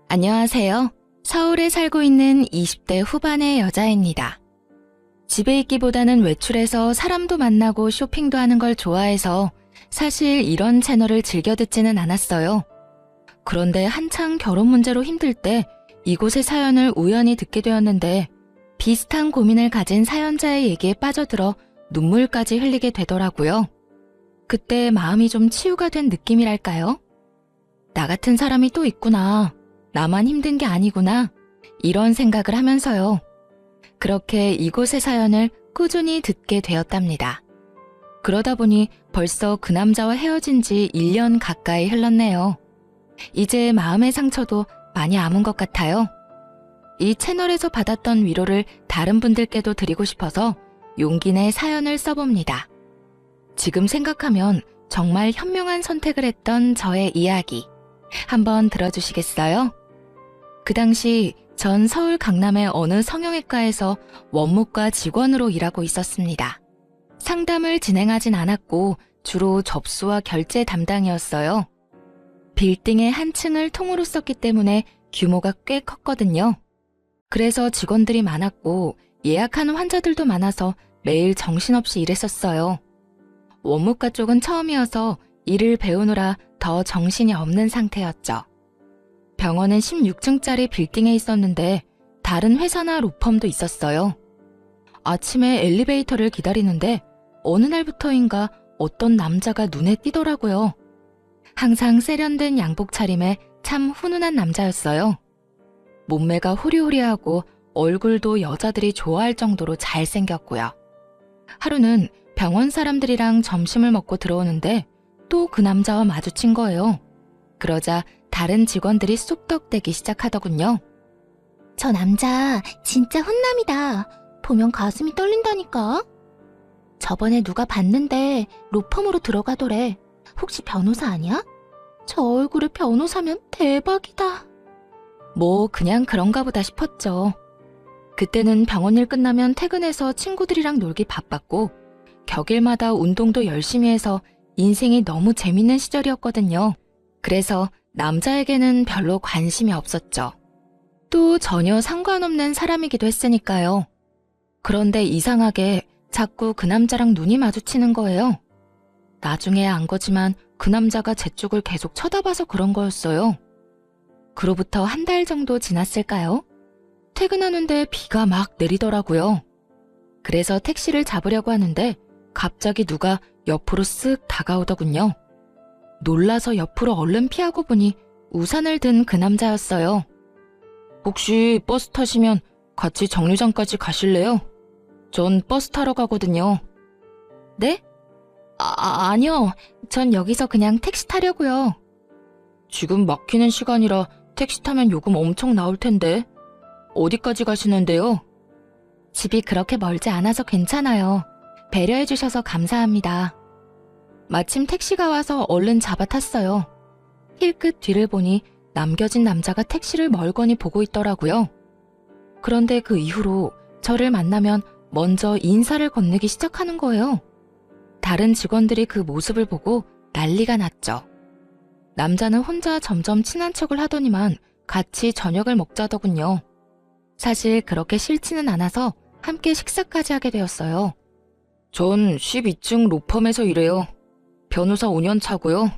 안녕하세요. 서울에 살고 있는 20대 후반의 여자입니다. 집에 있기보다는 외출해서 사람도 만나고 쇼핑도 하는 걸 좋아해서 사실 이런 채널을 즐겨 듣지는 않았어요. 그런데 한창 결혼 문제로 힘들 때 이곳의 사연을 우연히 듣게 되었는데 비슷한 고민을 가진 사연자의 얘기에 빠져들어 눈물까지 흘리게 되더라고요. 그때 마음이 좀 치유가 된 느낌이랄까요? 나 같은 사람이 또 있구나. 나만 힘든 게 아니구나. 이런 생각을 하면서요. 그렇게 이곳의 사연을 꾸준히 듣게 되었답니다. 그러다 보니 벌써 그 남자와 헤어진 지 1년 가까이 흘렀네요. 이제 마음의 상처도 많이 아문 것 같아요. 이 채널에서 받았던 위로를 다른 분들께도 드리고 싶어서 용기 내 사연을 써봅니다. 지금 생각하면 정말 현명한 선택을 했던 저의 이야기. 한번 들어주시겠어요? 그 당시 전 서울 강남의 어느 성형외과에서 원무과 직원으로 일하고 있었습니다. 상담을 진행하진 않았고 주로 접수와 결제 담당이었어요. 빌딩의 한 층을 통으로 썼기 때문에 규모가 꽤 컸거든요. 그래서 직원들이 많았고 예약하는 환자들도 많아서 매일 정신없이 일했었어요. 원무과 쪽은 처음이어서 일을 배우느라 더 정신이 없는 상태였죠. 병원은 16층짜리 빌딩에 있었는데 다른 회사나 로펌도 있었어요. 아침에 엘리베이터를 기다리는데 어느 날부터인가 어떤 남자가 눈에 띄더라고요. 항상 세련된 양복 차림에 참 훈훈한 남자였어요. 몸매가 호리호리하고 얼굴도 여자들이 좋아할 정도로 잘생겼고요. 하루는 병원 사람들이랑 점심을 먹고 들어오는데 또 그 남자와 마주친 거예요. 그러자 다른 직원들이 쑥덕대기 시작하더군요. 저 남자 진짜 훈남이다. 보면 가슴이 떨린다니까. 저번에 누가 봤는데 로펌으로 들어가더래. 혹시 변호사 아니야? 저 얼굴에 변호사면 대박이다. 뭐 그냥 그런가 보다 싶었죠. 그때는 병원 일 끝나면 퇴근해서 친구들이랑 놀기 바빴고 격일마다 운동도 열심히 해서 인생이 너무 재밌는 시절이었거든요. 그래서 남자에게는 별로 관심이 없었죠. 또 전혀 상관없는 사람이기도 했으니까요. 그런데 이상하게 자꾸 그 남자랑 눈이 마주치는 거예요. 나중에 안 거지만 그 남자가 제 쪽을 계속 쳐다봐서 그런 거였어요. 그로부터 한 달 정도 지났을까요? 퇴근하는데 비가 막 내리더라고요. 그래서 택시를 잡으려고 하는데 갑자기 누가 옆으로 쓱 다가오더군요. 놀라서 옆으로 얼른 피하고 보니 우산을 든 그 남자였어요. 혹시 버스 타시면 같이 정류장까지 가실래요? 전 버스 타러 가거든요. 네? 아니요. 전 여기서 그냥 택시 타려고요. 지금 막히는 시간이라 택시 타면 요금 엄청 나올 텐데. 어디까지 가시는데요? 집이 그렇게 멀지 않아서 괜찮아요. 배려해 주셔서 감사합니다. 마침 택시가 와서 얼른 잡아 탔어요. 힐끗 뒤를 보니 남겨진 남자가 택시를 멀거니 보고 있더라고요. 그런데 그 이후로 저를 만나면 먼저 인사를 건네기 시작하는 거예요. 다른 직원들이 그 모습을 보고 난리가 났죠. 남자는 혼자 점점 친한 척을 하더니만 같이 저녁을 먹자더군요. 사실 그렇게 싫지는 않아서 함께 식사까지 하게 되었어요. 전 12층 로펌에서 일해요. 변호사 5년 차고요.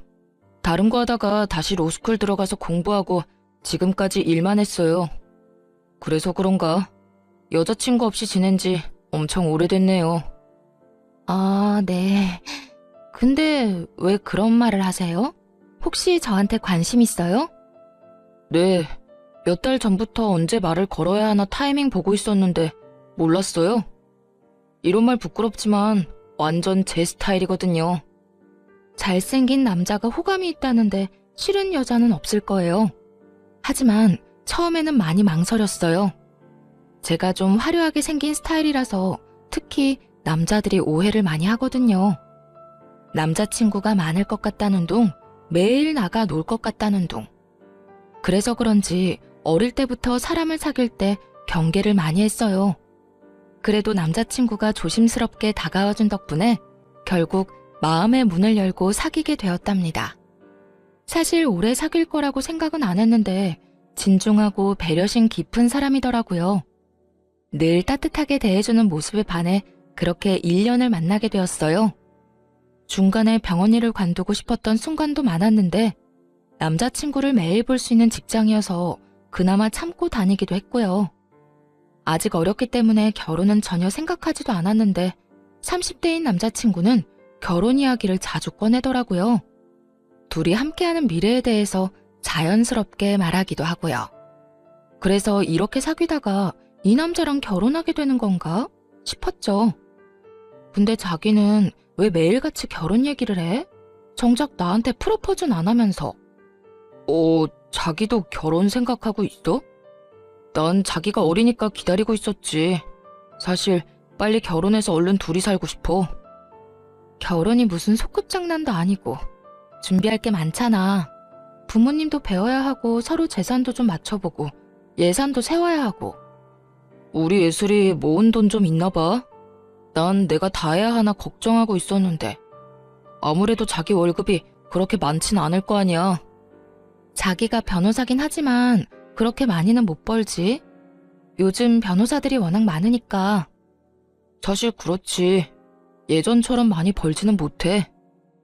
다른 거 하다가 다시 로스쿨 들어가서 공부하고 지금까지 일만 했어요. 그래서 그런가 여자친구 없이 지낸 지 엄청 오래됐네요. 아, 네. 근데 왜 그런 말을 하세요? 혹시 저한테 관심 있어요? 네. 몇 달 전부터 언제 말을 걸어야 하나 타이밍 보고 있었는데 몰랐어요. 이런 말 부끄럽지만 완전 제 스타일이거든요. 잘생긴 남자가 호감이 있다는데 싫은 여자는 없을 거예요. 하지만 처음에는 많이 망설였어요. 제가 좀 화려하게 생긴 스타일이라서 특히 남자들이 오해를 많이 하거든요. 남자친구가 많을 것 같다는 둥, 매일 나가 놀 것 같다는 둥. 그래서 그런지 어릴 때부터 사람을 사귈 때 경계를 많이 했어요. 그래도 남자친구가 조심스럽게 다가와준 덕분에 결국 마음의 문을 열고 사귀게 되었답니다. 사실 오래 사귈 거라고 생각은 안 했는데 진중하고 배려심 깊은 사람이더라고요. 늘 따뜻하게 대해주는 모습에 반해 그렇게 1년을 만나게 되었어요. 중간에 병원 일을 관두고 싶었던 순간도 많았는데 남자친구를 매일 볼 수 있는 직장이어서 그나마 참고 다니기도 했고요. 아직 어렸기 때문에 결혼은 전혀 생각하지도 않았는데 30대인 남자친구는 결혼 이야기를 자주 꺼내더라고요. 둘이 함께하는 미래에 대해서 자연스럽게 말하기도 하고요. 그래서 이렇게 사귀다가 이 남자랑 결혼하게 되는 건가 싶었죠. 근데 자기는 왜 매일같이 결혼 얘기를 해? 정작 나한테 프로포즈는 안 하면서. 자기도 결혼 생각하고 있어? 난 자기가 어리니까 기다리고 있었지. 사실 빨리 결혼해서 얼른 둘이 살고 싶어. 결혼이 무슨 소꿉장난도 아니고 준비할 게 많잖아. 부모님도 배워야 하고 서로 재산도 좀 맞춰보고 예산도 세워야 하고. 우리 예슬이 모은 돈 좀 있나 봐. 난 내가 다 해야 하나 걱정하고 있었는데 아무래도 자기 월급이 그렇게 많진 않을 거 아니야. 자기가 변호사긴 하지만 그렇게 많이는 못 벌지. 요즘 변호사들이 워낙 많으니까. 사실 그렇지. 예전처럼 많이 벌지는 못해.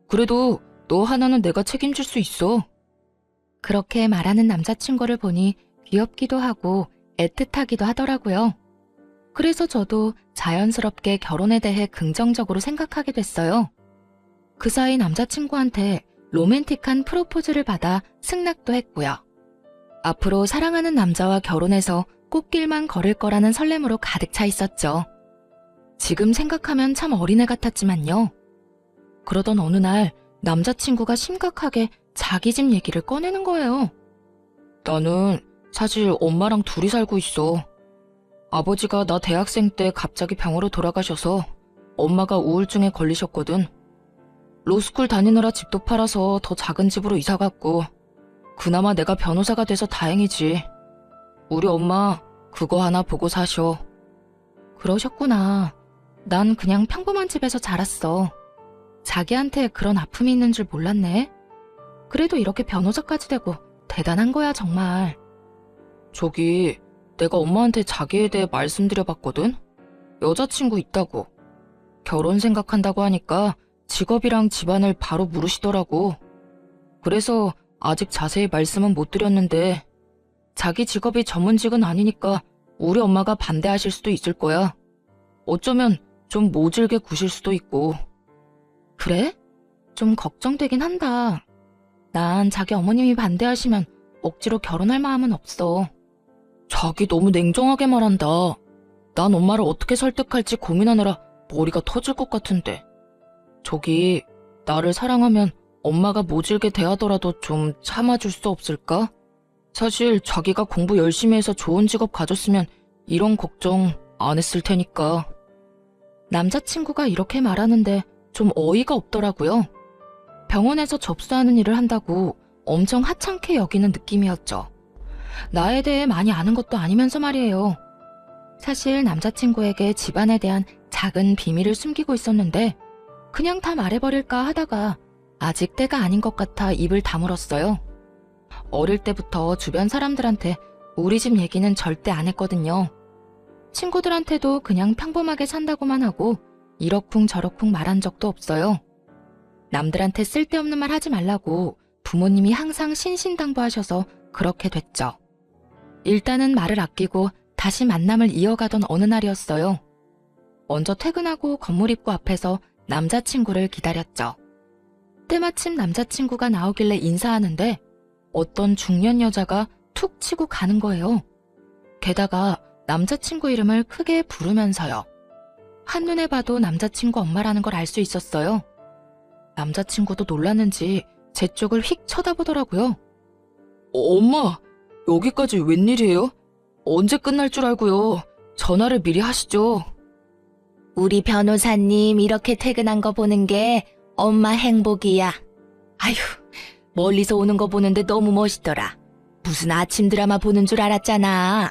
그래도 너 하나는 내가 책임질 수 있어. 그렇게 말하는 남자친구를 보니 귀엽기도 하고 애틋하기도 하더라고요. 그래서 저도 자연스럽게 결혼에 대해 긍정적으로 생각하게 됐어요. 그 사이 남자친구한테 로맨틱한 프로포즈를 받아 승낙도 했고요. 앞으로 사랑하는 남자와 결혼해서 꽃길만 걸을 거라는 설렘으로 가득 차 있었죠. 지금 생각하면 참 어린애 같았지만요. 그러던 어느 날 남자친구가 심각하게 자기 집 얘기를 꺼내는 거예요. 나는 사실 엄마랑 둘이 살고 있어. 아버지가 나 대학생 때 갑자기 병으로 돌아가셔서 엄마가 우울증에 걸리셨거든. 로스쿨 다니느라 집도 팔아서 더 작은 집으로 이사 갔고 그나마 내가 변호사가 돼서 다행이지. 우리 엄마 그거 하나 보고 사셔. 그러셨구나. 난 그냥 평범한 집에서 자랐어. 자기한테 그런 아픔이 있는 줄 몰랐네. 그래도 이렇게 변호사까지 되고 대단한 거야 정말. 저기 내가 엄마한테 자기에 대해 말씀드려봤거든. 여자친구 있다고. 결혼 생각한다고 하니까 직업이랑 집안을 바로 물으시더라고. 그래서 아직 자세히 말씀은 못 드렸는데 자기 직업이 전문직은 아니니까 우리 엄마가 반대하실 수도 있을 거야. 어쩌면 좀 모질게 구실 수도 있고. 그래? 좀 걱정되긴 한다. 난 자기 어머님이 반대하시면 억지로 결혼할 마음은 없어. 자기 너무 냉정하게 말한다. 난 엄마를 어떻게 설득할지 고민하느라 머리가 터질 것 같은데. 저기 나를 사랑하면 엄마가 모질게 대하더라도 좀 참아줄 수 없을까? 사실 자기가 공부 열심히 해서 좋은 직업 가졌으면 이런 걱정 안 했을 테니까. 남자친구가 이렇게 말하는데 좀 어이가 없더라고요. 병원에서 접수하는 일을 한다고 엄청 하찮게 여기는 느낌이었죠. 나에 대해 많이 아는 것도 아니면서 말이에요. 사실 남자친구에게 집안에 대한 작은 비밀을 숨기고 있었는데 그냥 다 말해버릴까 하다가 아직 때가 아닌 것 같아 입을 다물었어요. 어릴 때부터 주변 사람들한테 우리 집 얘기는 절대 안 했거든요. 친구들한테도 그냥 평범하게 산다고만 하고 이러쿵저러쿵 말한 적도 없어요. 남들한테 쓸데없는 말 하지 말라고 부모님이 항상 신신당부하셔서 그렇게 됐죠. 일단은 말을 아끼고 다시 만남을 이어가던 어느 날이었어요. 먼저 퇴근하고 건물 입구 앞에서 남자친구를 기다렸죠. 때마침 남자친구가 나오길래 인사하는데 어떤 중년 여자가 툭 치고 가는 거예요. 게다가 남자친구 이름을 크게 부르면서요. 한눈에 봐도 남자친구 엄마라는 걸 알 수 있었어요. 남자친구도 놀랐는지 제 쪽을 휙 쳐다보더라고요. 엄마, 여기까지 웬일이에요? 언제 끝날 줄 알고요. 전화를 미리 하시죠. 우리 변호사님 이렇게 퇴근한 거 보는 게 엄마 행복이야. 아휴, 멀리서 오는 거 보는데 너무 멋있더라. 무슨 아침 드라마 보는 줄 알았잖아.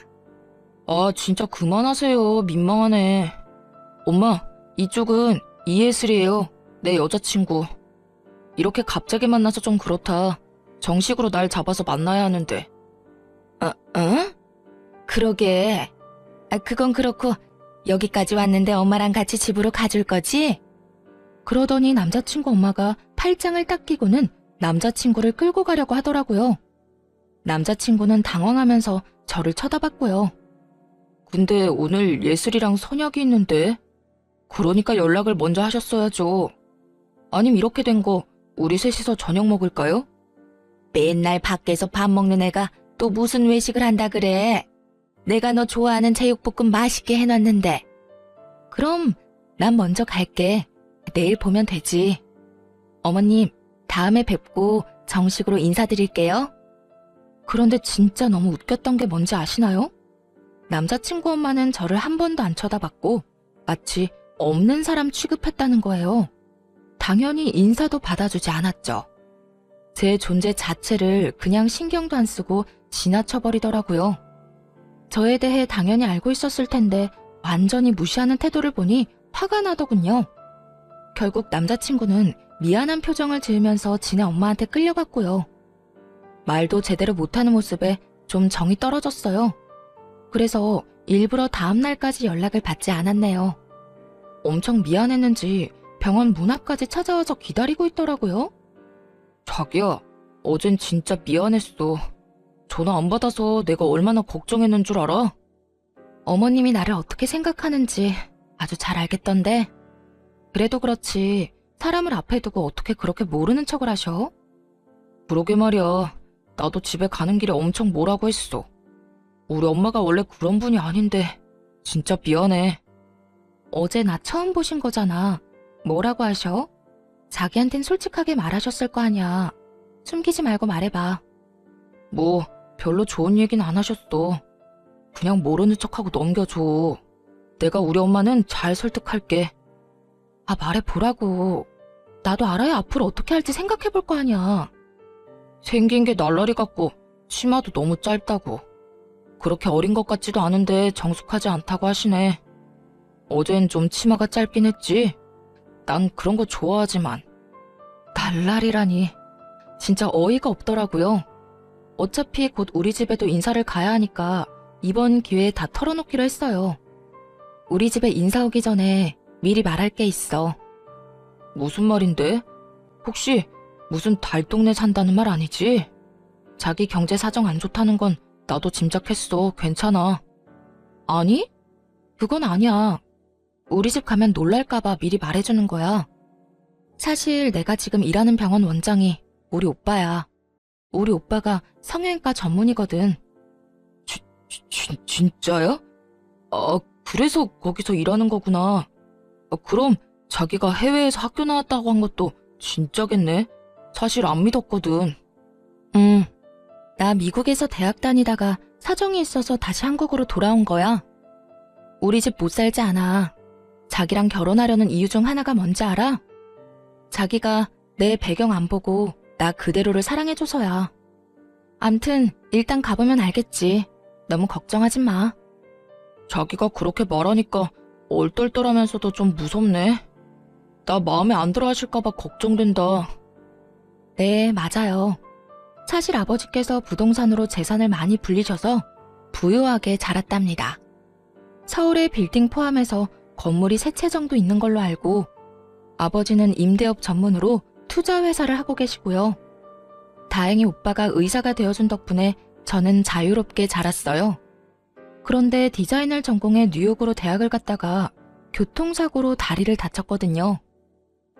아, 진짜 그만하세요. 민망하네. 엄마, 이쪽은 이예슬이에요. 내 여자친구. 이렇게 갑자기 만나서 좀 그렇다. 정식으로 날 잡아서 만나야 하는데. 그러게. 그건 그렇고 여기까지 왔는데 엄마랑 같이 집으로 가줄 거지? 그러더니 남자친구 엄마가 팔짱을 딱 끼고는 남자친구를 끌고 가려고 하더라고요. 남자친구는 당황하면서 저를 쳐다봤고요. 근데 오늘 예슬이랑 선약이 있는데? 그러니까 연락을 먼저 하셨어야죠. 아님 이렇게 된 거 우리 셋이서 저녁 먹을까요? 맨날 밖에서 밥 먹는 애가 또 무슨 외식을 한다 그래. 내가 너 좋아하는 제육볶음 맛있게 해놨는데. 그럼 난 먼저 갈게. 내일 보면 되지. 어머님, 다음에 뵙고 정식으로 인사드릴게요. 그런데 진짜 너무 웃겼던 게 뭔지 아시나요? 남자친구 엄마는 저를 한 번도 안 쳐다봤고 마치 없는 사람 취급했다는 거예요. 당연히 인사도 받아주지 않았죠. 제 존재 자체를 그냥 신경도 안 쓰고 지나쳐버리더라고요. 저에 대해 당연히 알고 있었을 텐데 완전히 무시하는 태도를 보니 화가 나더군요. 결국 남자친구는 미안한 표정을 지으면서 지네 엄마한테 끌려갔고요. 말도 제대로 못하는 모습에 좀 정이 떨어졌어요. 그래서 일부러 다음날까지 연락을 받지 않았네요. 엄청 미안했는지 병원 문 앞까지 찾아와서 기다리고 있더라고요. 자기야, 어젠 진짜 미안했어. 전화 안 받아서 내가 얼마나 걱정했는 줄 알아? 어머님이 나를 어떻게 생각하는지 아주 잘 알겠던데. 그래도 그렇지 사람을 앞에 두고 어떻게 그렇게 모르는 척을 하셔? 그러게 말이야. 나도 집에 가는 길에 엄청 뭐라고 했어. 우리 엄마가 원래 그런 분이 아닌데 진짜 미안해. 어제 나 처음 보신 거잖아. 뭐라고 하셔? 자기한텐 솔직하게 말하셨을 거 아니야. 숨기지 말고 말해봐. 뭐 별로 좋은 얘기는 안 하셨어. 그냥 모르는 척하고 넘겨줘. 내가 우리 엄마는 잘 설득할게. 아, 말해보라고. 나도 알아야 앞으로 어떻게 할지 생각해볼 거 아니야. 생긴 게 날라리 같고 치마도 너무 짧다고. 그렇게 어린 것 같지도 않은데 정숙하지 않다고 하시네. 어젠 좀 치마가 짧긴 했지. 난 그런 거 좋아하지만. 날라리라니. 진짜 어이가 없더라고요. 어차피 곧 우리 집에도 인사를 가야 하니까 이번 기회에 다 털어놓기로 했어요. 우리 집에 인사 오기 전에 미리 말할 게 있어. 무슨 말인데? 혹시 무슨 달동네 산다는 말 아니지? 자기 경제 사정 안 좋다는 건 나도 짐작했어. 괜찮아. 아니? 그건 아니야. 우리 집 가면 놀랄까봐 미리 말해주는 거야. 사실 내가 지금 일하는 병원 원장이 우리 오빠야. 우리 오빠가 성형외과 전문이거든. 진짜야? 아, 그래서 거기서 일하는 거구나. 그럼 자기가 해외에서 학교 나왔다고 한 것도 진짜겠네. 사실 안 믿었거든. 나 미국에서 대학 다니다가 사정이 있어서 다시 한국으로 돌아온 거야. 우리 집 못 살지 않아. 자기랑 결혼하려는 이유 중 하나가 뭔지 알아? 자기가 내 배경 안 보고 나 그대로를 사랑해줘서야. 암튼 일단 가보면 알겠지. 너무 걱정하지 마. 자기가 그렇게 말하니까 얼떨떨하면서도 좀 무섭네. 나 마음에 안 들어 하실까봐 걱정된다. 네, 맞아요. 사실 아버지께서 부동산으로 재산을 많이 불리셔서 부유하게 자랐답니다. 서울의 빌딩 포함해서 건물이 3채 정도 있는 걸로 알고 아버지는 임대업 전문으로 투자회사를 하고 계시고요. 다행히 오빠가 의사가 되어준 덕분에 저는 자유롭게 자랐어요. 그런데 디자인을 전공해 뉴욕으로 대학을 갔다가 교통사고로 다리를 다쳤거든요.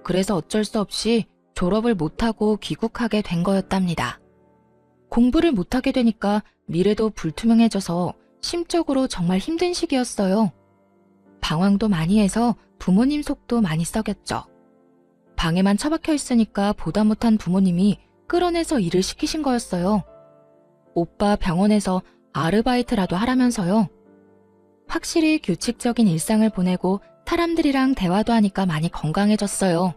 그래서 어쩔 수 없이 졸업을 못하고 귀국하게 된 거였답니다. 공부를 못하게 되니까 미래도 불투명해져서 심적으로 정말 힘든 시기였어요. 방황도 많이 해서 부모님 속도 많이 썩였죠. 방에만 처박혀 있으니까 보다 못한 부모님이 끌어내서 일을 시키신 거였어요. 오빠 병원에서 아르바이트라도 하라면서요. 확실히 규칙적인 일상을 보내고 사람들이랑 대화도 하니까 많이 건강해졌어요.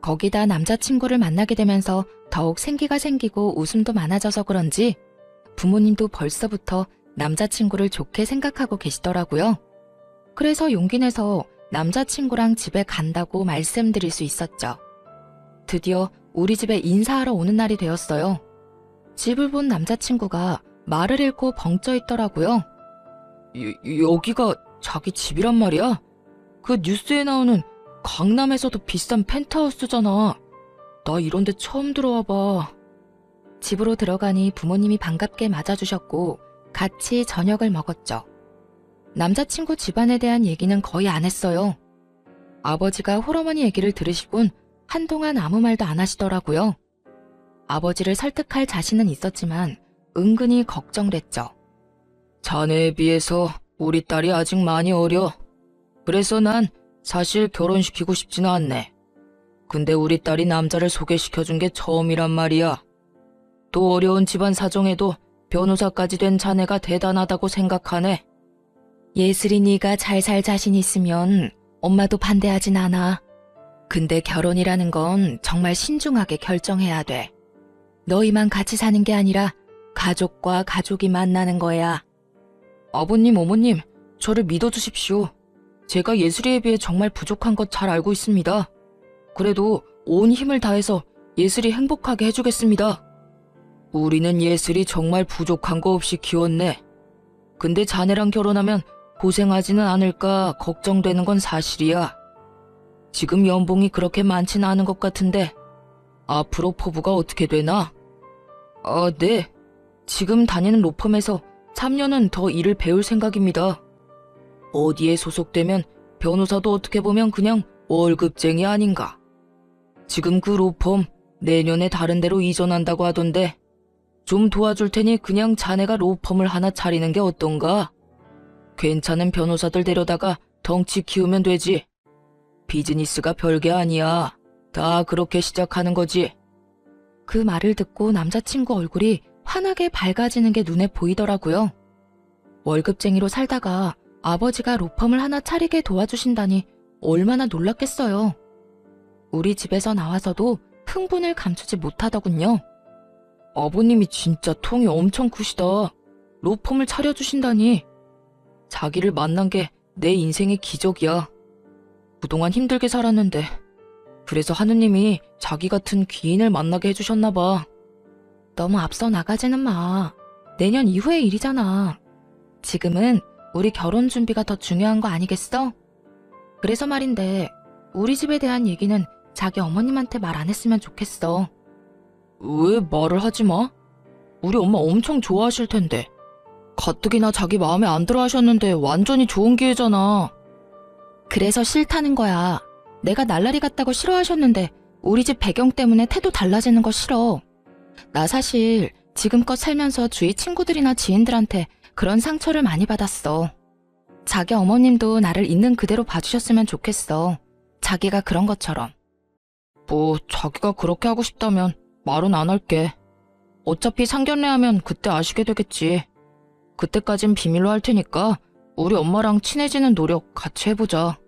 거기다 남자친구를 만나게 되면서 더욱 생기가 생기고 웃음도 많아져서 그런지 부모님도 벌써부터 남자친구를 좋게 생각하고 계시더라고요. 그래서 용기 내서 남자친구랑 집에 간다고 말씀드릴 수 있었죠. 드디어 우리 집에 인사하러 오는 날이 되었어요. 집을 본 남자친구가 말을 잃고 벙쪄 있더라고요. 여기가 자기 집이란 말이야? 그 뉴스에 나오는 강남에서도 비싼 펜트하우스잖아. 나 이런 데 처음 들어와 봐. 집으로 들어가니 부모님이 반갑게 맞아주셨고 같이 저녁을 먹었죠. 남자친구 집안에 대한 얘기는 거의 안 했어요. 아버지가 홀어머니 얘기를 들으시곤 한동안 아무 말도 안 하시더라고요. 아버지를 설득할 자신은 있었지만 은근히 걱정됐죠. 자네에 비해서 우리 딸이 아직 많이 어려. 그래서 난 사실 결혼시키고 싶지는 않네. 근데 우리 딸이 남자를 소개시켜준 게 처음이란 말이야. 또 어려운 집안 사정에도 변호사까지 된 자네가 대단하다고 생각하네. 예슬이 네가 잘 살 자신 있으면 엄마도 반대하진 않아. 근데 결혼이라는 건 정말 신중하게 결정해야 돼. 너희만 같이 사는 게 아니라 가족과 가족이 만나는 거야. 아버님, 어머님, 저를 믿어주십시오. 제가 예슬이에 비해 정말 부족한 것 잘 알고 있습니다. 그래도 온 힘을 다해서 예슬이 행복하게 해주겠습니다. 우리는 예슬이 정말 부족한 거 없이 키웠네. 근데 자네랑 결혼하면 고생하지는 않을까 걱정되는 건 사실이야. 지금 연봉이 그렇게 많지는 않은 것 같은데 앞으로 포부가 어떻게 되나? 네. 지금 다니는 로펌에서 3년은 더 일을 배울 생각입니다. 어디에 소속되면 변호사도 어떻게 보면 그냥 월급쟁이 아닌가. 지금 그 로펌 내년에 다른 데로 이전한다고 하던데 좀 도와줄 테니 그냥 자네가 로펌을 하나 차리는 게 어떤가? 괜찮은 변호사들 데려다가 덩치 키우면 되지. 비즈니스가 별게 아니야. 다 그렇게 시작하는 거지. 그 말을 듣고 남자친구 얼굴이 환하게 밝아지는 게 눈에 보이더라고요. 월급쟁이로 살다가 아버지가 로펌을 하나 차리게 도와주신다니 얼마나 놀랐겠어요. 우리 집에서 나와서도 흥분을 감추지 못하더군요. 아버님이 진짜 통이 엄청 크시다. 로펌을 차려주신다니. 자기를 만난 게 내 인생의 기적이야. 그동안 힘들게 살았는데 그래서 하느님이 자기 같은 귀인을 만나게 해주셨나 봐. 너무 앞서 나가지는 마. 내년 이후의 일이잖아. 지금은 우리 결혼 준비가 더 중요한 거 아니겠어? 그래서 말인데 우리 집에 대한 얘기는 자기 어머님한테 말 안 했으면 좋겠어. 왜 말을 하지 마? 우리 엄마 엄청 좋아하실 텐데. 가뜩이나 자기 마음에 안 들어 하셨는데 완전히 좋은 기회잖아. 그래서 싫다는 거야. 내가 날라리 같다고 싫어하셨는데 우리 집 배경 때문에 태도 달라지는 거 싫어. 나 사실 지금껏 살면서 주위 친구들이나 지인들한테 그런 상처를 많이 받았어. 자기 어머님도 나를 있는 그대로 봐주셨으면 좋겠어. 자기가 그런 것처럼. 뭐 자기가 그렇게 하고 싶다면 말은 안 할게. 어차피 상견례하면 그때 아시게 되겠지. 그때까진 비밀로 할 테니까 우리 엄마랑 친해지는 노력 같이 해보자.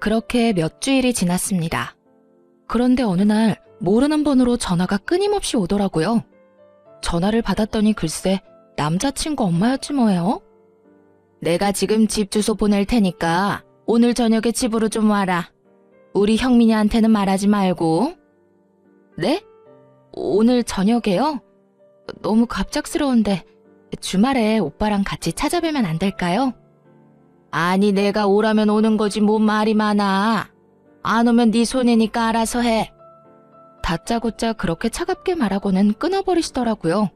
그렇게 몇 주일이 지났습니다. 그런데 어느 날 모르는 번호로 전화가 끊임없이 오더라고요. 전화를 받았더니 글쎄 남자친구 엄마였지 뭐예요. 내가 지금 집 주소 보낼 테니까 오늘 저녁에 집으로 좀 와라. 우리 형민이한테는 말하지 말고. 네? 오늘 저녁에요? 너무 갑작스러운데 주말에 오빠랑 같이 찾아뵈면 안 될까요? 아니 내가 오라면 오는 거지 뭔 말이 많아. 안 오면 네 손해니까 알아서 해. 다짜고짜 그렇게 차갑게 말하고는 끊어버리시더라고요.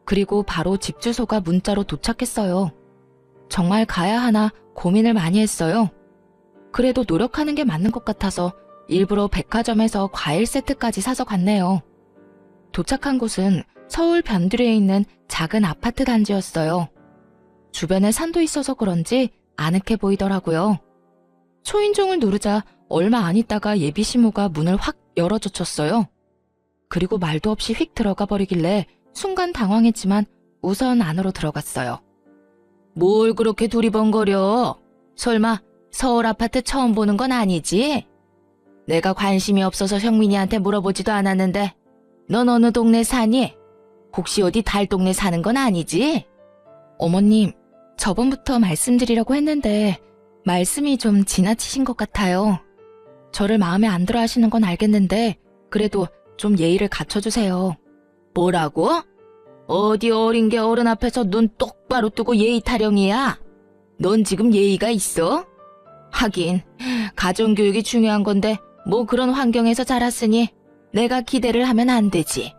그리고 바로 집 주소가 문자로 도착했어요. 정말 가야 하나 고민을 많이 했어요. 그래도 노력하는 게 맞는 것 같아서 일부러 백화점에서 과일 세트까지 사서 갔네요. 도착한 곳은 서울 변두리에 있는 작은 아파트 단지였어요. 주변에 산도 있어서 그런지 아늑해 보이더라고요. 초인종을 누르자 얼마 안 있다가 예비 시모가 문을 확 열어젖혔어요. 그리고 말도 없이 휙 들어가 버리길래 순간 당황했지만 우선 안으로 들어갔어요. 뭘 그렇게 두리번거려? 설마 서울 아파트 처음 보는 건 아니지? 내가 관심이 없어서 형민이한테 물어보지도 않았는데 넌 어느 동네 사니? 혹시 어디 달 동네 사는 건 아니지? 어머님, 저번부터 말씀드리려고 했는데 말씀이 좀 지나치신 것 같아요. 저를 마음에 안 들어 하시는 건 알겠는데 그래도 좀 예의를 갖춰주세요. 뭐라고? 어디 어린 게 어른 앞에서 눈 똑바로 뜨고 예의 타령이야? 넌 지금 예의가 있어? 하긴 가정교육이 중요한 건데 뭐 그런 환경에서 자랐으니 내가 기대를 하면 안 되지.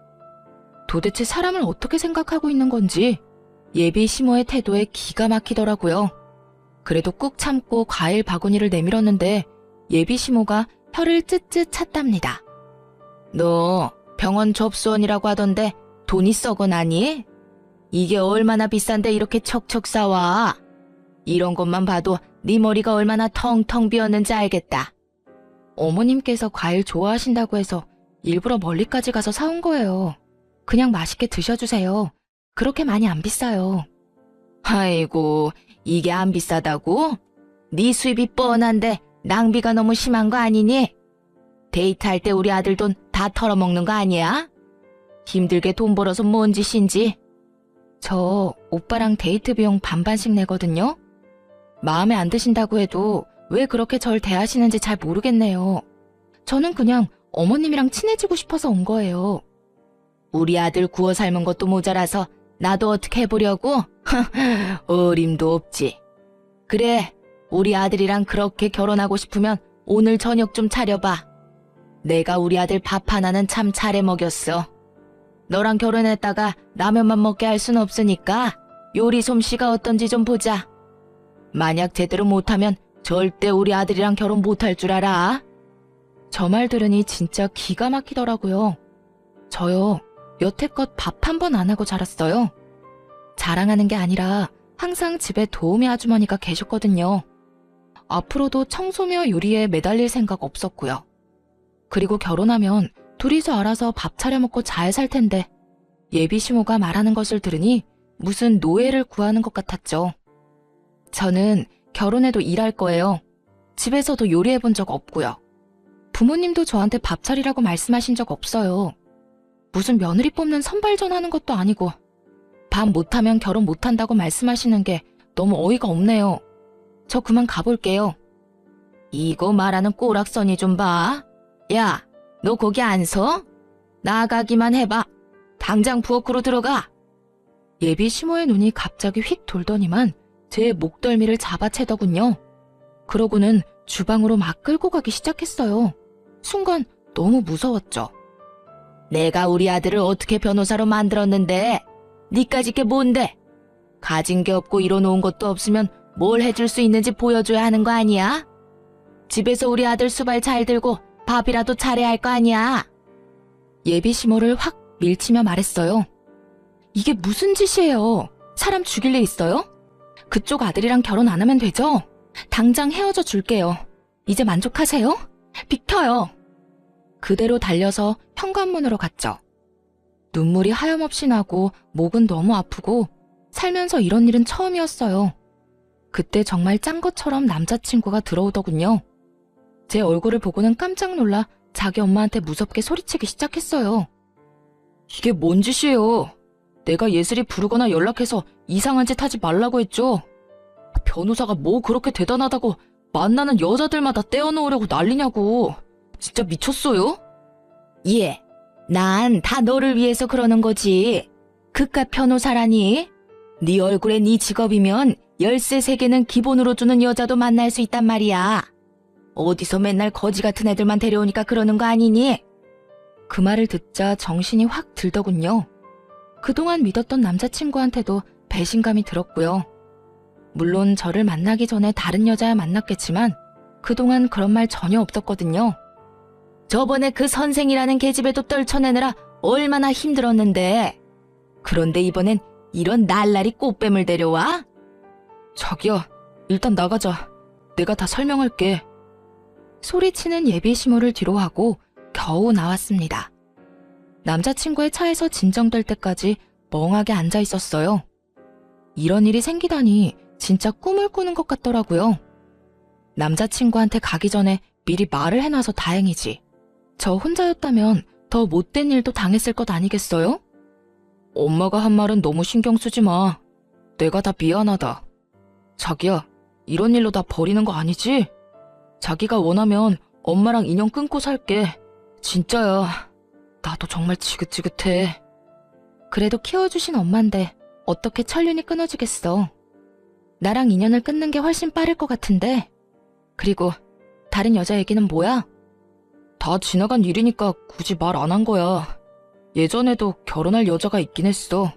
도대체 사람을 어떻게 생각하고 있는 건지 예비 시모의 태도에 기가 막히더라고요. 그래도 꾹 참고 과일 바구니를 내밀었는데 예비 시모가 혀를 쯧쯧 찼답니다. 너 병원 접수원이라고 하던데 돈이 썩어 나니? 이게 얼마나 비싼데 이렇게 척척 싸와? 이런 것만 봐도 네 머리가 얼마나 텅텅 비었는지 알겠다. 어머님께서 과일 좋아하신다고 해서 일부러 멀리까지 가서 사온 거예요. 그냥 맛있게 드셔주세요. 그렇게 많이 안 비싸요. 아이고, 이게 안 비싸다고? 네 수입이 뻔한데 낭비가 너무 심한 거 아니니? 데이트할 때 우리 아들 돈 다 털어먹는 거 아니야? 힘들게 돈 벌어서 뭔 짓인지. 저 오빠랑 데이트 비용 반반씩 내거든요. 마음에 안 드신다고 해도 왜 그렇게 절 대하시는지 잘 모르겠네요. 저는 그냥 어머님이랑 친해지고 싶어서 온 거예요. 우리 아들 구워 삶은 것도 모자라서 나도 어떻게 해보려고? 어림도 없지. 그래, 우리 아들이랑 그렇게 결혼하고 싶으면 오늘 저녁 좀 차려봐. 내가 우리 아들 밥 하나는 참 잘해 먹였어. 너랑 결혼했다가 라면만 먹게 할 순 없으니까 요리 솜씨가 어떤지 좀 보자. 만약 제대로 못하면 절대 우리 아들이랑 결혼 못할 줄 알아. 저 말 들으니 진짜 기가 막히더라고요. 저요, 여태껏 밥 한 번 안 하고 자랐어요. 자랑하는 게 아니라 항상 집에 도우미 아주머니가 계셨거든요. 앞으로도 청소며 요리에 매달릴 생각 없었고요. 그리고 결혼하면 둘이서 알아서 밥 차려 먹고 잘 살 텐데 예비 시모가 말하는 것을 들으니 무슨 노예를 구하는 것 같았죠. 저는 결혼해도 일할 거예요. 집에서도 요리해 본 적 없고요. 부모님도 저한테 밥 차리라고 말씀하신 적 없어요. 무슨 며느리 뽑는 선발전 하는 것도 아니고 밥 못하면 결혼 못한다고 말씀하시는 게 너무 어이가 없네요. 저 그만 가볼게요. 이거 말하는 꼬락서니 좀 봐. 야, 너 거기 안 서? 나가기만 해봐. 당장 부엌으로 들어가. 예비 시모의 눈이 갑자기 휙 돌더니만 제 목덜미를 잡아채더군요. 그러고는 주방으로 막 끌고 가기 시작했어요. 순간 너무 무서웠죠. 내가 우리 아들을 어떻게 변호사로 만들었는데 니까짓 게 뭔데? 가진 게 없고 이뤄놓은 것도 없으면 뭘 해줄 수 있는지 보여줘야 하는 거 아니야? 집에서 우리 아들 수발 잘 들고 밥이라도 잘해야 할 거 아니야? 예비 시모를 확 밀치며 말했어요. 이게 무슨 짓이에요? 사람 죽일 일 있어요? 그쪽 아들이랑 결혼 안 하면 되죠? 당장 헤어져 줄게요. 이제 만족하세요? 비켜요. 그대로 달려서 현관문으로 갔죠. 눈물이 하염없이 나고 목은 너무 아프고 살면서 이런 일은 처음이었어요. 그때 정말 짠 것처럼 남자친구가 들어오더군요. 제 얼굴을 보고는 깜짝 놀라 자기 엄마한테 무섭게 소리치기 시작했어요. 이게 뭔 짓이에요? 내가 예슬이 부르거나 연락해서 이상한 짓 하지 말라고 했죠? 변호사가 뭐 그렇게 대단하다고 만나는 여자들마다 떼어놓으려고 난리냐고. 진짜 미쳤어요? 예, 난 다 너를 위해서 그러는 거지. 그깟 변호사라니? 네 얼굴에 네 직업이면 열쇠 3개는 기본으로 주는 여자도 만날 수 있단 말이야. 어디서 맨날 거지 같은 애들만 데려오니까 그러는 거 아니니? 그 말을 듣자 정신이 확 들더군요. 그동안 믿었던 남자친구한테도 배신감이 들었고요. 물론 저를 만나기 전에 다른 여자야 만났겠지만 그동안 그런 말 전혀 없었거든요. 저번에 그 선생이라는 계집애도 떨쳐내느라 얼마나 힘들었는데. 그런데 이번엔 이런 날라리 꽃뱀을 데려와? 자기야, 일단 나가자. 내가 다 설명할게. 소리치는 예비 시모를 뒤로 하고 겨우 나왔습니다. 남자친구의 차에서 진정될 때까지 멍하게 앉아 있었어요. 이런 일이 생기다니 진짜 꿈을 꾸는 것 같더라고요. 남자친구한테 가기 전에 미리 말을 해놔서 다행이지. 저 혼자였다면 더 못된 일도 당했을 것 아니겠어요? 엄마가 한 말은 너무 신경 쓰지 마. 내가 다 미안하다. 자기야, 이런 일로 나 버리는 거 아니지? 자기가 원하면 엄마랑 인연 끊고 살게. 진짜야. 나도 정말 지긋지긋해. 그래도 키워주신 엄마인데 어떻게 천륜이 끊어지겠어. 나랑 인연을 끊는 게 훨씬 빠를 것 같은데. 그리고 다른 여자 얘기는 뭐야? 다 지나간 일이니까 굳이 말 안 한 거야. 예전에도 결혼할 여자가 있긴 했어.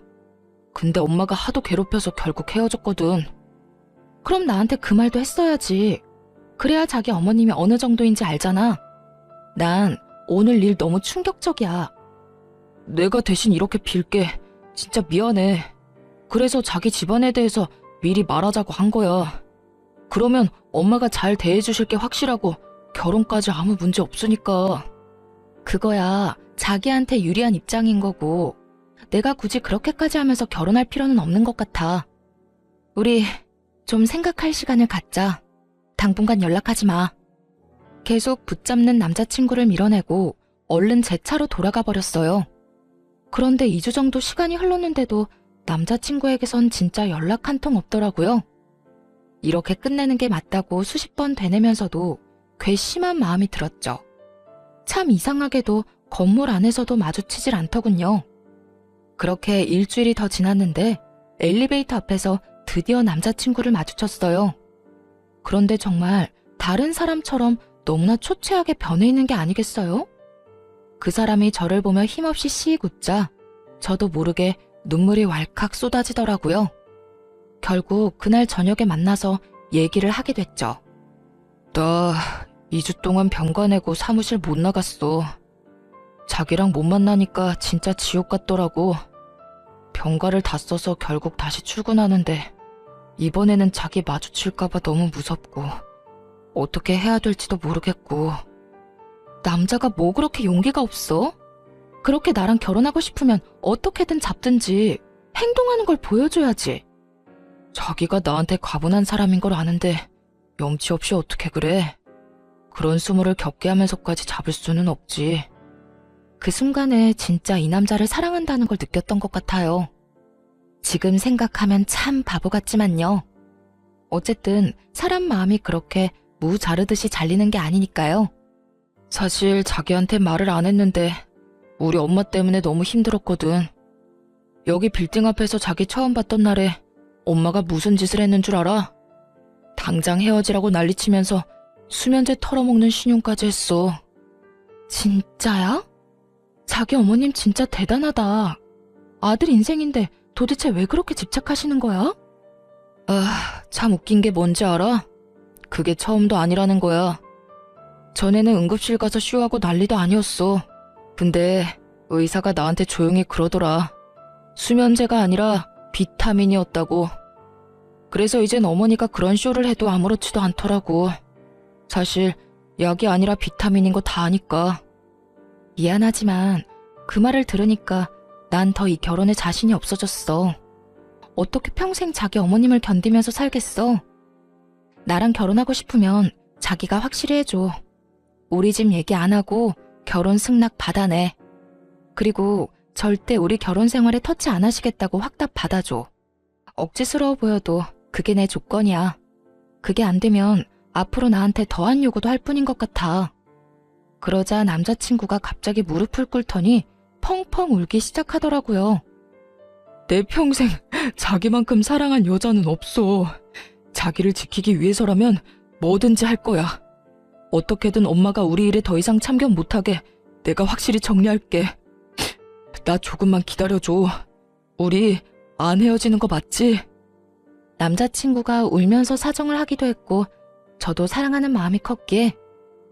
근데 엄마가 하도 괴롭혀서 결국 헤어졌거든. 그럼 나한테 그 말도 했어야지. 그래야 자기 어머님이 어느 정도인지 알잖아. 난 오늘 일 너무 충격적이야. 내가 대신 이렇게 빌게. 진짜 미안해. 그래서 자기 집안에 대해서 미리 말하자고 한 거야. 그러면 엄마가 잘 대해주실 게 확실하고 결혼까지 아무 문제 없으니까. 그거야 자기한테 유리한 입장인 거고 내가 굳이 그렇게까지 하면서 결혼할 필요는 없는 것 같아. 우리 좀 생각할 시간을 갖자. 당분간 연락하지 마. 계속 붙잡는 남자친구를 밀어내고 얼른 제 차로 돌아가 버렸어요. 그런데 2주 정도 시간이 흘렀는데도 남자친구에게선 진짜 연락 한 통 없더라고요. 이렇게 끝내는 게 맞다고 수십 번 되뇌면서도 괘씸한 마음이 들었죠. 참 이상하게도 건물 안에서도 마주치질 않더군요. 그렇게 일주일이 더 지났는데 엘리베이터 앞에서 드디어 남자친구를 마주쳤어요. 그런데 정말 다른 사람처럼 너무나 초췌하게 변해 있는 게 아니겠어요? 그 사람이 저를 보며 힘없이 씩 웃자 저도 모르게 눈물이 왈칵 쏟아지더라고요. 결국 그날 저녁에 만나서 얘기를 하게 됐죠. 나 2주 동안 병가 내고 사무실 못 나갔어. 자기랑 못 만나니까 진짜 지옥 같더라고. 병가를 다 써서 결국 다시 출근하는데 이번에는 자기 마주칠까봐 너무 무섭고 어떻게 해야 될지도 모르겠고. 남자가 뭐 그렇게 용기가 없어? 그렇게 나랑 결혼하고 싶으면 어떻게든 잡든지 행동하는 걸 보여줘야지. 자기가 나한테 과분한 사람인 걸 아는데 염치 없이 어떻게 그래? 그런 수모를 겪게 하면서까지 잡을 수는 없지. 그 순간에 진짜 이 남자를 사랑한다는 걸 느꼈던 것 같아요. 지금 생각하면 참 바보 같지만요. 어쨌든 사람 마음이 그렇게 무 자르듯이 잘리는 게 아니니까요. 사실 자기한테 말을 안 했는데 우리 엄마 때문에 너무 힘들었거든. 여기 빌딩 앞에서 자기 처음 봤던 날에 엄마가 무슨 짓을 했는 줄 알아? 당장 헤어지라고 난리치면서 수면제 털어먹는 신용까지 했어. 진짜야? 자기 어머님 진짜 대단하다. 아들 인생인데 도대체 왜 그렇게 집착하시는 거야? 아, 참 웃긴 게 뭔지 알아? 그게 처음도 아니라는 거야. 전에는 응급실 가서 쇼하고 난리도 아니었어. 근데 의사가 나한테 조용히 그러더라. 수면제가 아니라 비타민이었다고. 그래서 이젠 어머니가 그런 쇼를 해도 아무렇지도 않더라고. 사실 약이 아니라 비타민인 거 다 아니까. 미안하지만 그 말을 들으니까 난 더 이 결혼에 자신이 없어졌어. 어떻게 평생 자기 어머님을 견디면서 살겠어? 나랑 결혼하고 싶으면 자기가 확실히 해줘. 우리 집 얘기 안 하고 결혼 승낙 받아내. 그리고 절대 우리 결혼 생활에 터치 안 하시겠다고 확답 받아줘. 억지스러워 보여도 그게 내 조건이야. 그게 안 되면 앞으로 나한테 더한 요구도 할 뿐인 것 같아. 그러자 남자친구가 갑자기 무릎을 꿇더니 펑펑 울기 시작하더라고요. 내 평생 자기만큼 사랑한 여자는 없어. 자기를 지키기 위해서라면 뭐든지 할 거야. 어떻게든 엄마가 우리 일에 더 이상 참견 못하게 내가 확실히 정리할게. 나 조금만 기다려줘. 우리 안 헤어지는 거 맞지? 남자친구가 울면서 사정을 하기도 했고 저도 사랑하는 마음이 컸기에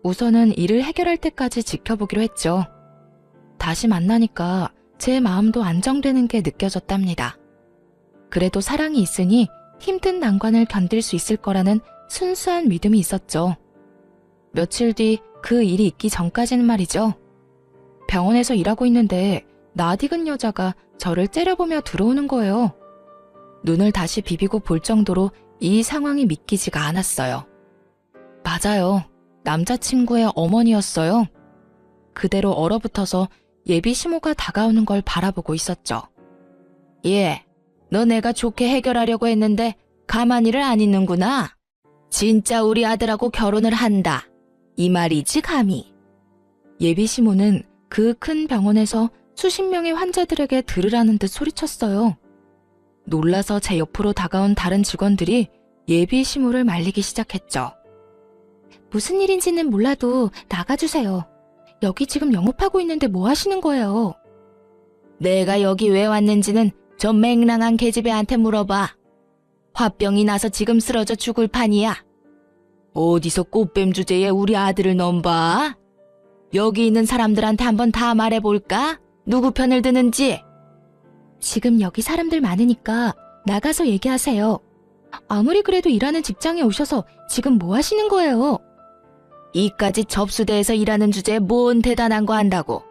우선은 일을 해결할 때까지 지켜보기로 했죠. 다시 만나니까 제 마음도 안정되는 게 느껴졌답니다. 그래도 사랑이 있으니 힘든 난관을 견딜 수 있을 거라는 순수한 믿음이 있었죠. 며칠 뒤 그 일이 있기 전까지는 말이죠. 병원에서 일하고 있는데 낯익은 여자가 저를 째려보며 들어오는 거예요. 눈을 다시 비비고 볼 정도로 이 상황이 믿기지가 않았어요. 맞아요. 남자친구의 어머니였어요. 그대로 얼어붙어서 예비 시모가 다가오는 걸 바라보고 있었죠. 예, 너 내가 좋게 해결하려고 했는데 가만히를 안 있는구나. 진짜 우리 아들하고 결혼을 한다. 이 말이지 감히. 예비 시모는 그 큰 병원에서 수십 명의 환자들에게 들으라는 듯 소리쳤어요. 놀라서 제 옆으로 다가온 다른 직원들이 예비 시모를 말리기 시작했죠. 무슨 일인지는 몰라도 나가주세요. 여기 지금 영업하고 있는데 뭐 하시는 거예요? 내가 여기 왜 왔는지는 저 맹랑한 계집애한테 물어봐. 화병이 나서 지금 쓰러져 죽을 판이야. 어디서 꽃뱀 주제에 우리 아들을 넘봐? 여기 있는 사람들한테 한번 다 말해볼까? 누구 편을 드는지. 지금 여기 사람들 많으니까 나가서 얘기하세요. 아무리 그래도 일하는 직장에 오셔서 지금 뭐 하시는 거예요? 이까지 접수대에서 일하는 주제에 뭔 대단한 거 한다고.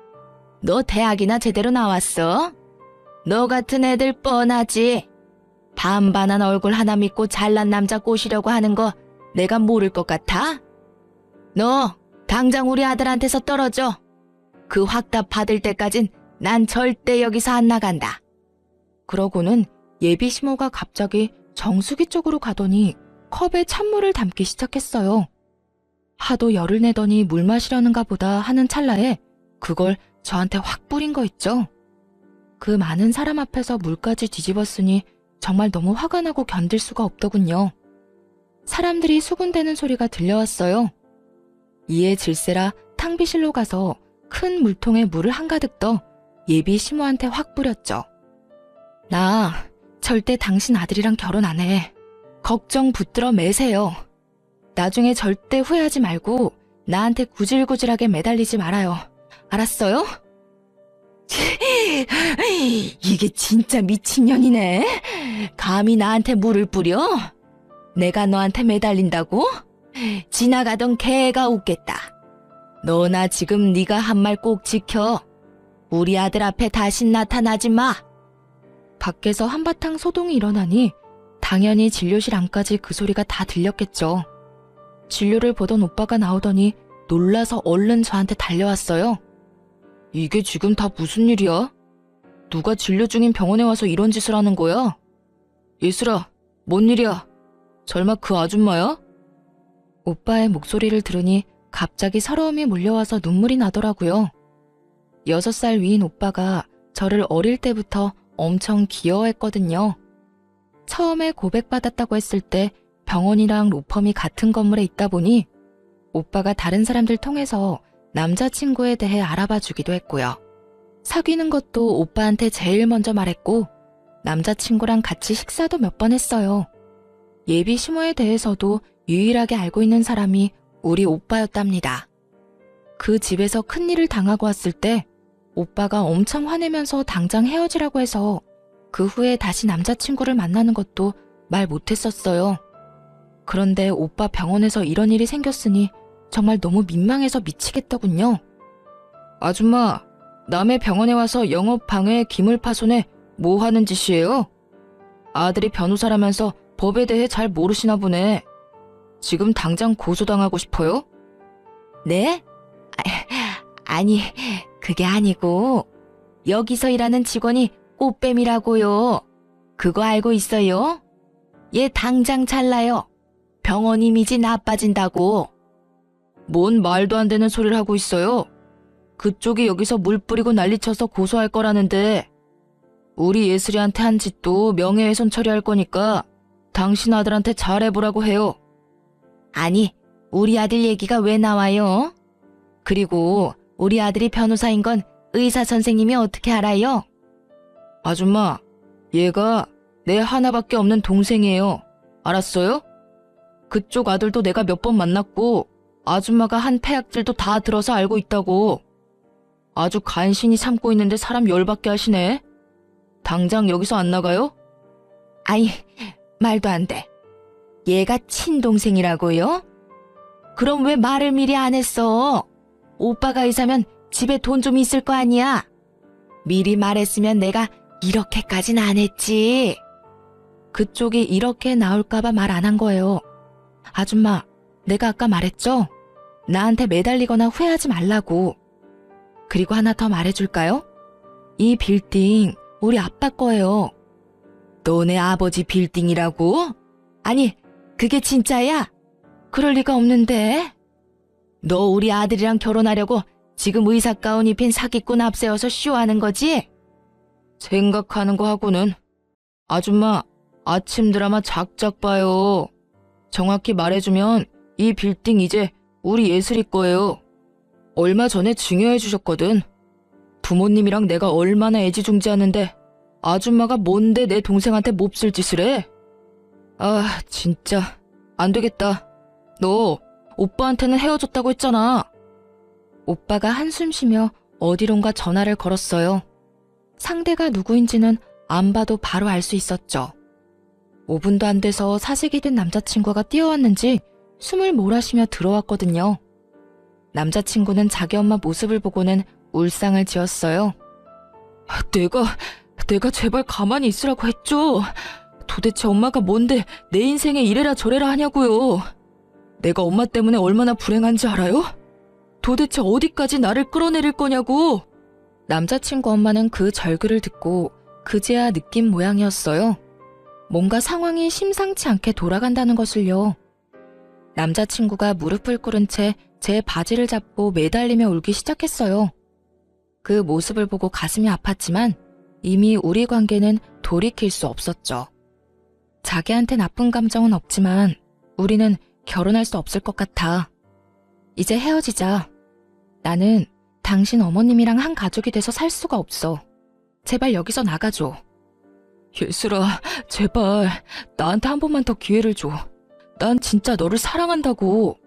너 대학이나 제대로 나왔어? 너 같은 애들 뻔하지. 반반한 얼굴 하나 믿고 잘난 남자 꼬시려고 하는 거 내가 모를 것 같아? 너 당장 우리 아들한테서 떨어져. 그 확답 받을 때까진 난 절대 여기서 안 나간다. 그러고는 예비 시모가 갑자기 정수기 쪽으로 가더니 컵에 찬물을 담기 시작했어요. 하도 열을 내더니 물 마시려는가 보다 하는 찰나에 그걸 저한테 확 뿌린 거 있죠. 그 많은 사람 앞에서 물까지 뒤집었으니 정말 너무 화가 나고 견딜 수가 없더군요. 사람들이 수군대는 소리가 들려왔어요. 이에 질세라 탕비실로 가서 큰 물통에 물을 한가득 떠 예비 시모한테 확 뿌렸죠. 나 절대 당신 아들이랑 결혼 안 해. 걱정 붙들어 매세요. 나중에 절대 후회하지 말고 나한테 구질구질하게 매달리지 말아요. 알았어요? 이게 진짜 미친년이네. 감히 나한테 물을 뿌려? 내가 너한테 매달린다고? 지나가던 개가 웃겠다. 너나 지금 네가 한 말 꼭 지켜. 우리 아들 앞에 다신 나타나지 마. 밖에서 한바탕 소동이 일어나니 당연히 진료실 안까지 그 소리가 다 들렸겠죠. 진료를 보던 오빠가 나오더니 놀라서 얼른 저한테 달려왔어요. 이게 지금 다 무슨 일이야? 누가 진료 중인 병원에 와서 이런 짓을 하는 거야? 예슬아, 뭔 일이야? 설마 그 아줌마야? 오빠의 목소리를 들으니 갑자기 서러움이 몰려와서 눈물이 나더라고요. 6살 위인 오빠가 저를 어릴 때부터 엄청 귀여워했거든요. 처음에 고백받았다고 했을 때 병원이랑 로펌이 같은 건물에 있다 보니 오빠가 다른 사람들 통해서 남자친구에 대해 알아봐 주기도 했고요. 사귀는 것도 오빠한테 제일 먼저 말했고 남자친구랑 같이 식사도 몇 번 했어요. 예비 시모에 대해서도 유일하게 알고 있는 사람이 우리 오빠였답니다. 그 집에서 큰일을 당하고 왔을 때 오빠가 엄청 화내면서 당장 헤어지라고 해서 그 후에 다시 남자친구를 만나는 것도 말 못했었어요. 그런데 오빠 병원에서 이런 일이 생겼으니 정말 너무 민망해서 미치겠더군요. 아줌마, 남의 병원에 와서 영업 방해, 기물 파손에 뭐 하는 짓이에요? 아들이 변호사라면서 법에 대해 잘 모르시나 보네. 지금 당장 고소당하고 싶어요? 네? 아니, 그게 아니고 여기서 일하는 직원이 꽃뱀이라고요. 그거 알고 있어요? 얘 당장 잘라요. 병원 이미지 나빠진다고. 뭔 말도 안 되는 소리를 하고 있어요. 그쪽이 여기서 물 뿌리고 난리쳐서 고소할 거라는데 우리 예슬이한테 한 짓도 명예훼손 처리할 거니까 당신 아들한테 잘해보라고 해요. 아니, 우리 아들 얘기가 왜 나와요? 그리고 우리 아들이 변호사인 건 의사 선생님이 어떻게 알아요? 아줌마, 얘가 내 하나밖에 없는 동생이에요. 알았어요? 그쪽 아들도 내가 몇 번 만났고 아줌마가 한 폐악질도 다 들어서 알고 있다고. 아주 간신히 참고 있는데 사람 열받게 하시네. 당장 여기서 안 나가요? 아이, 말도 안 돼. 얘가 친동생이라고요? 그럼 왜 말을 미리 안 했어? 오빠가 의사면 집에 돈 좀 있을 거 아니야? 미리 말했으면 내가 이렇게까진 안 했지. 그쪽이 이렇게 나올까봐 말 안 한 거예요. 아줌마, 내가 아까 말했죠? 나한테 매달리거나 후회하지 말라고. 그리고 하나 더 말해줄까요? 이 빌딩 우리 아빠 거예요. 너네 아버지 빌딩이라고? 아니, 그게 진짜야? 그럴 리가 없는데. 너 우리 아들이랑 결혼하려고 지금 의사 가운 입힌 사기꾼 앞세워서 쇼하는 거지? 생각하는 거 하고는. 아줌마, 아침 드라마 작작 봐요. 정확히 말해주면 이 빌딩 이제 우리 예슬이 거예요. 얼마 전에 증여해 주셨거든. 부모님이랑 내가 얼마나 애지중지하는데 아줌마가 뭔데 내 동생한테 몹쓸 짓을 해? 아, 진짜 안 되겠다. 너 오빠한테는 헤어졌다고 했잖아. 오빠가 한숨 쉬며 어디론가 전화를 걸었어요. 상대가 누구인지는 안 봐도 바로 알 수 있었죠. 5분도 안 돼서 사색이 된 남자친구가 뛰어왔는지 숨을 몰아쉬며 들어왔거든요. 남자친구는 자기 엄마 모습을 보고는 울상을 지었어요. 내가 제발 가만히 있으라고 했죠. 도대체 엄마가 뭔데 내 인생에 이래라 저래라 하냐고요. 내가 엄마 때문에 얼마나 불행한지 알아요? 도대체 어디까지 나를 끌어내릴 거냐고. 남자친구 엄마는 그 절규를 듣고 그제야 느낀 모양이었어요. 뭔가 상황이 심상치 않게 돌아간다는 것을요. 남자친구가 무릎을 꿇은 채 제 바지를 잡고 매달리며 울기 시작했어요. 그 모습을 보고 가슴이 아팠지만 이미 우리 관계는 돌이킬 수 없었죠. 자기한테 나쁜 감정은 없지만 우리는 결혼할 수 없을 것 같아. 이제 헤어지자. 나는 당신 어머님이랑 한 가족이 돼서 살 수가 없어. 제발 여기서 나가줘. 예슬아, 제발 나한테 한 번만 더 기회를 줘. 난 진짜 너를 사랑한다고.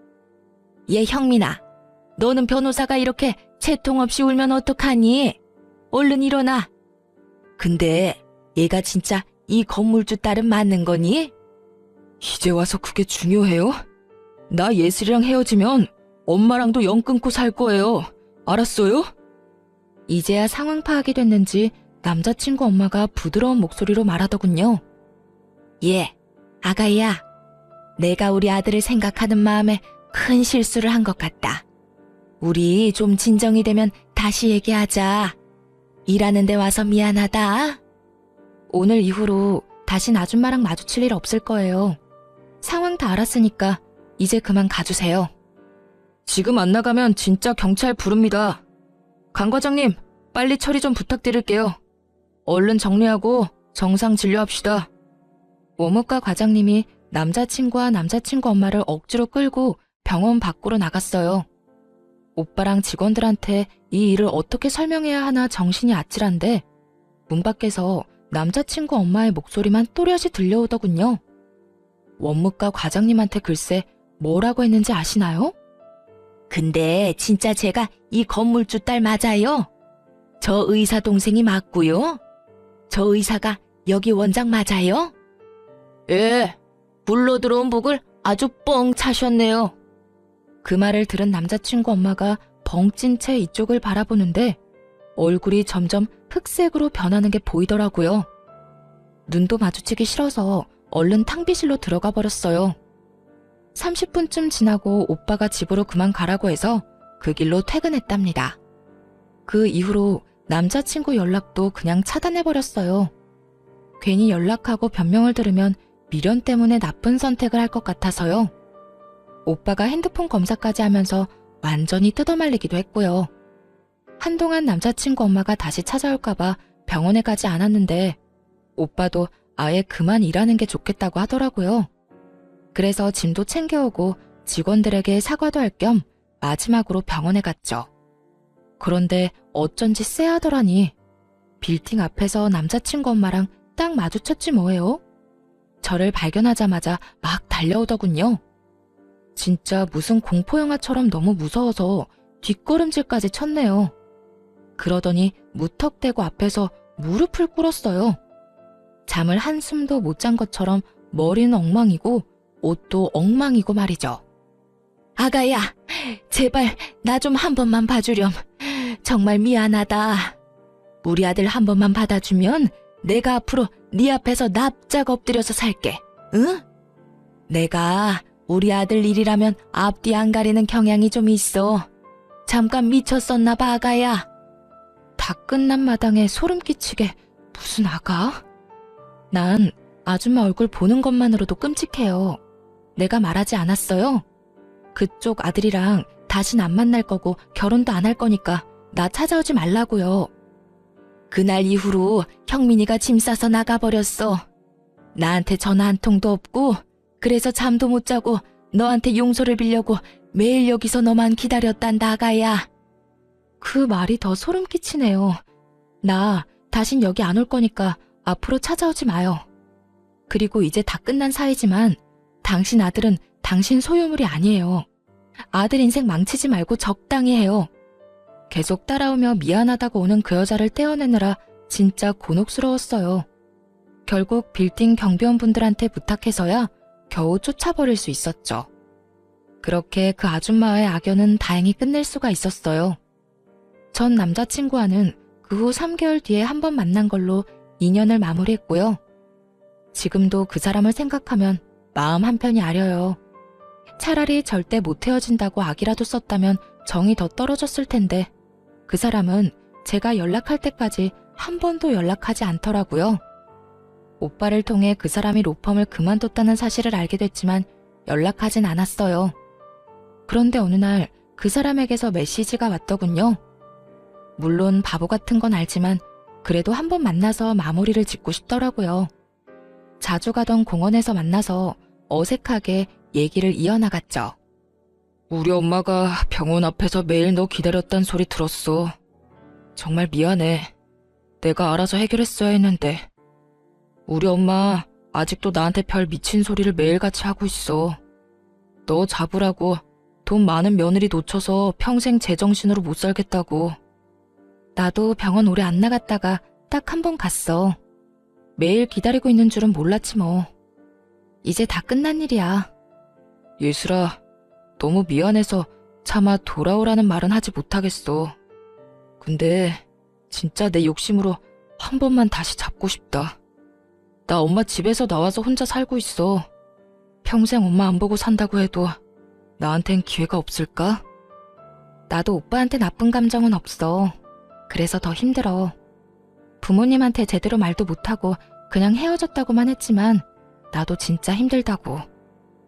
얘 형민아, 너는 변호사가 이렇게 채통 없이 울면 어떡하니? 얼른 일어나. 근데 얘가 진짜 이 건물주 딸은 맞는 거니? 이제 와서 그게 중요해요? 나 예슬이랑 헤어지면 엄마랑도 연 끊고 살 거예요. 알았어요? 이제야 상황 파악이 됐는지 남자친구 엄마가 부드러운 목소리로 말하더군요. 예, 아가야. 내가 우리 아들을 생각하는 마음에 큰 실수를 한 것 같다. 우리 좀 진정이 되면 다시 얘기하자. 일하는 데 와서 미안하다. 오늘 이후로 다신 아줌마랑 마주칠 일 없을 거예요. 상황 다 알았으니까 이제 그만 가주세요. 지금 안 나가면 진짜 경찰 부릅니다. 강 과장님, 빨리 처리 좀 부탁드릴게요. 얼른 정리하고 정상 진료합시다. 원무과 과장님이 남자친구와 남자친구 엄마를 억지로 끌고 병원 밖으로 나갔어요. 오빠랑 직원들한테 이 일을 어떻게 설명해야 하나 정신이 아찔한데 문 밖에서 남자친구 엄마의 목소리만 또렷이 들려오더군요. 원무과 과장님한테 글쎄 뭐라고 했는지 아시나요? 근데 진짜 제가 이 건물주 딸 맞아요? 저 의사 동생이 맞고요? 저 의사가 여기 원장 맞아요? 예, 불러 들어온 복을 아주 뻥 차셨네요. 그 말을 들은 남자친구 엄마가 벙찐 채 이쪽을 바라보는데 얼굴이 점점 흑색으로 변하는 게 보이더라고요. 눈도 마주치기 싫어서 얼른 탕비실로 들어가 버렸어요. 30분쯤 지나고 오빠가 집으로 그만 가라고 해서 그 길로 퇴근했답니다. 그 이후로 남자친구 연락도 그냥 차단해버렸어요. 괜히 연락하고 변명을 들으면 미련 때문에 나쁜 선택을 할 것 같아서요. 오빠가 핸드폰 검사까지 하면서 완전히 뜯어말리기도 했고요. 한동안 남자친구 엄마가 다시 찾아올까봐 병원에 가지 않았는데 오빠도 아예 그만 일하는 게 좋겠다고 하더라고요. 그래서 짐도 챙겨오고 직원들에게 사과도 할 겸 마지막으로 병원에 갔죠. 그런데 어쩐지 쎄하더라니. 빌딩 앞에서 남자친구 엄마랑 딱 마주쳤지 뭐예요. 저를 발견하자마자 막 달려오더군요. 진짜 무슨 공포영화처럼 너무 무서워서 뒷걸음질까지 쳤네요. 그러더니 무턱대고 앞에서 무릎을 꿇었어요. 잠을 한숨도 못 잔 것처럼 머리는 엉망이고 옷도 엉망이고 말이죠. 아가야, 제발 나 좀 한 번만 봐주렴. 정말 미안하다. 우리 아들 한 번만 받아주면 내가 앞으로 네 앞에서 납작 엎드려서 살게. 응? 내가 우리 아들 일이라면 앞뒤 안 가리는 경향이 좀 있어. 잠깐 미쳤었나 봐, 아가야. 다 끝난 마당에 소름 끼치게 무슨 아가? 난 아줌마 얼굴 보는 것만으로도 끔찍해요. 내가 말하지 않았어요? 그쪽 아들이랑 다 다신 안 만날 거고 결혼도 안 할 거니까 나 찾아오지 말라고요. 그날 이후로 형민이가 짐 싸서 나가버렸어. 나한테 전화 한 통도 없고 그래서 잠도 못 자고 너한테 용서를 빌려고 매일 여기서 너만 기다렸단 나가야. 그 말이 더 소름 끼치네요. 나 다신 여기 안 올 거니까 앞으로 찾아오지 마요. 그리고 이제 다 끝난 사이지만 당신 아들은 당신 소유물이 아니에요. 아들 인생 망치지 말고 적당히 해요. 계속 따라오며 미안하다고 오는 그 여자를 떼어내느라 진짜 곤혹스러웠어요. 결국 빌딩 경비원분들한테 부탁해서야 겨우 쫓아버릴 수 있었죠. 그렇게 그 아줌마의 악연은 다행히 끝낼 수가 있었어요. 전 남자친구와는 그 후 3개월 뒤에 한 번 만난 걸로 인연을 마무리했고요. 지금도 그 사람을 생각하면 마음 한편이 아려요. 차라리 절대 못 헤어진다고 악이라도 썼다면 정이 더 떨어졌을 텐데 그 사람은 제가 연락할 때까지 한 번도 연락하지 않더라고요. 오빠를 통해 그 사람이 로펌을 그만뒀다는 사실을 알게 됐지만 연락하진 않았어요. 그런데 어느 날 그 사람에게서 메시지가 왔더군요. 물론 바보 같은 건 알지만 그래도 한 번 만나서 마무리를 짓고 싶더라고요. 자주 가던 공원에서 만나서 어색하게 얘기를 이어나갔죠. 우리 엄마가 병원 앞에서 매일 너 기다렸단 소리 들었어. 정말 미안해. 내가 알아서 해결했어야 했는데. 우리 엄마 아직도 나한테 별 미친 소리를 매일같이 하고 있어. 너 잡으라고 돈 많은 며느리 놓쳐서 평생 제정신으로 못 살겠다고. 나도 병원 오래 안 나갔다가 딱 한 번 갔어. 매일 기다리고 있는 줄은 몰랐지 뭐. 이제 다 끝난 일이야. 예슬아, 너무 미안해서 차마 돌아오라는 말은 하지 못하겠어. 근데 진짜 내 욕심으로 한 번만 다시 잡고 싶다. 나 엄마 집에서 나와서 혼자 살고 있어. 평생 엄마 안 보고 산다고 해도 나한텐 기회가 없을까? 나도 오빠한테 나쁜 감정은 없어. 그래서 더 힘들어. 부모님한테 제대로 말도 못하고 그냥 헤어졌다고만 했지만 나도 진짜 힘들다고.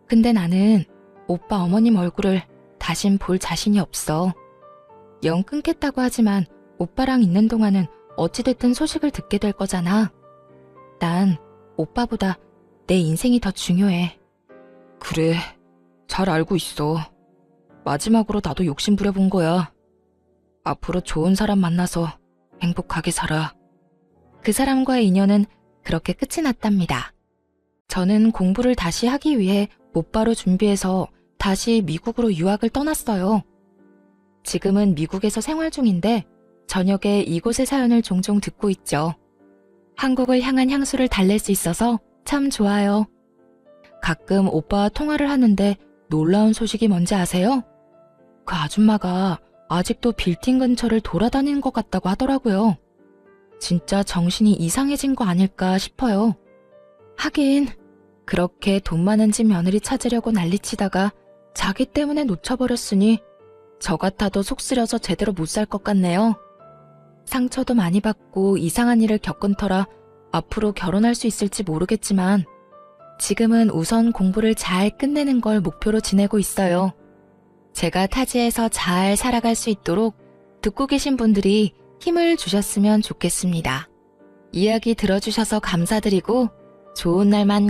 근데 나는 오빠 어머님 얼굴을 다신 볼 자신이 없어. 영 끊겠다고 하지만 오빠랑 있는 동안은 어찌됐든 소식을 듣게 될 거잖아. 난 오빠보다 내 인생이 더 중요해. 그래, 잘 알고 있어. 마지막으로 나도 욕심 부려본 거야. 앞으로 좋은 사람 만나서 행복하게 살아. 그 사람과의 인연은 그렇게 끝이 났답니다. 저는 공부를 다시 하기 위해 곧바로 준비해서 다시 미국으로 유학을 떠났어요. 지금은 미국에서 생활 중인데 저녁에 이곳의 사연을 종종 듣고 있죠. 한국을 향한 향수를 달랠 수 있어서 참 좋아요. 가끔 오빠와 통화를 하는데 놀라운 소식이 뭔지 아세요? 그 아줌마가 아직도 빌딩 근처를 돌아다니는 것 같다고 하더라고요. 진짜 정신이 이상해진 거 아닐까 싶어요. 하긴 그렇게 돈 많은 집 며느리 찾으려고 난리치다가 자기 때문에 놓쳐버렸으니 저 같아도 속 쓰려서 제대로 못 살 것 같네요. 상처도 많이 받고 이상한 일을 겪은 터라 앞으로 결혼할 수 있을지 모르겠지만 지금은 우선 공부를 잘 끝내는 걸 목표로 지내고 있어요. 제가 타지에서 잘 살아갈 수 있도록 듣고 계신 분들이 힘을 주셨으면 좋겠습니다. 이야기 들어주셔서 감사드리고 좋은 날만